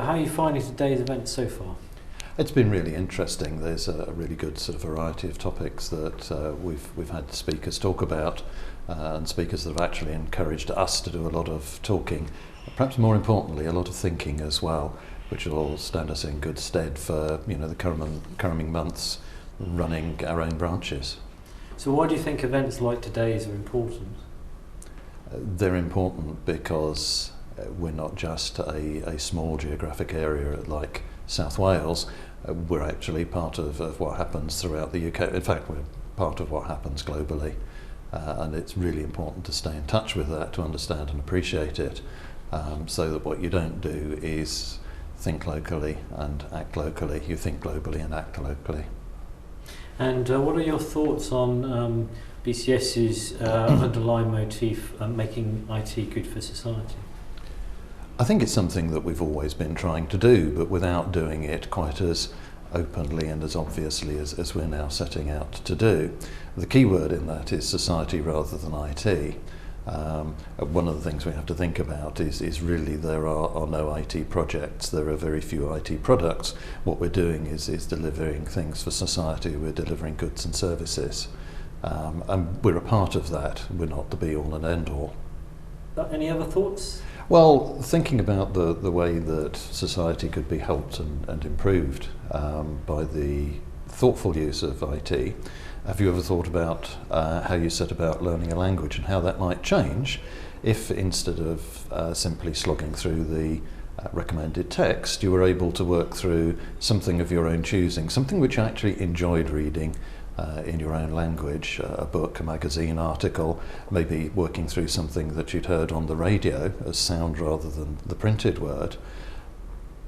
how are you finding today's event so far? It's been really interesting. There's a really good sort of variety of topics that we've had speakers talk about, and speakers that have actually encouraged us to do a lot of talking, perhaps more importantly a lot of thinking as well, which will all stand us in good stead for the coming months running our own branches. So why do you think events like today's are important? They're important because we're not just a small geographic area like South Wales. We're actually part of what happens throughout the UK. In fact, we're part of what happens globally, and it's really important to stay in touch with that, to understand and appreciate it, so that what you don't do is think locally and act locally. You think globally and act locally. And what are your thoughts on BCS's underlying motif, making IT good for society? I think it's something that we've always been trying to do, but without doing it quite as openly and as obviously as we're now setting out to do. The key word in that is society rather than IT. One of the things we have to think about is really there are no IT projects, there are very few IT products. What we're doing is delivering things for society, we're delivering goods and services. And we're a part of that, we're not the be all and end all. Any other thoughts? Well, thinking about the way that society could be helped and improved by the thoughtful use of IT, have you ever thought about how you set about learning a language and how that might change if instead of simply slogging through the recommended text, you were able to work through something of your own choosing, something which you actually enjoyed reading in your own language, a book, a magazine article, maybe working through something that you'd heard on the radio as sound rather than the printed word.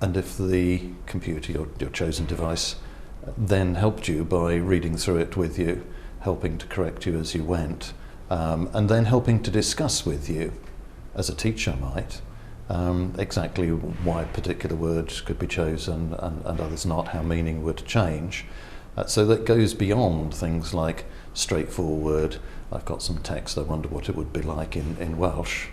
And if the computer, your chosen device, then helped you by reading through it with you, helping to correct you as you went, and then helping to discuss with you, as a teacher might, exactly why particular words could be chosen and others not, how meaning would change. So that goes beyond things like straightforward, I've got some text, I wonder what it would be like in Welsh,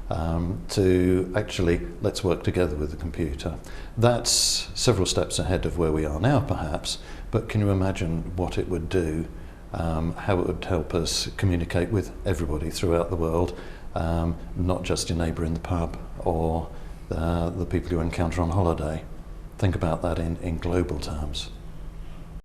to actually, let's work together with the computer. That's several steps ahead of where we are now perhaps, but can you imagine what it would do, how it would help us communicate with everybody throughout the world, not just your neighbour in the pub or the people you encounter on holiday. Think about that in global terms.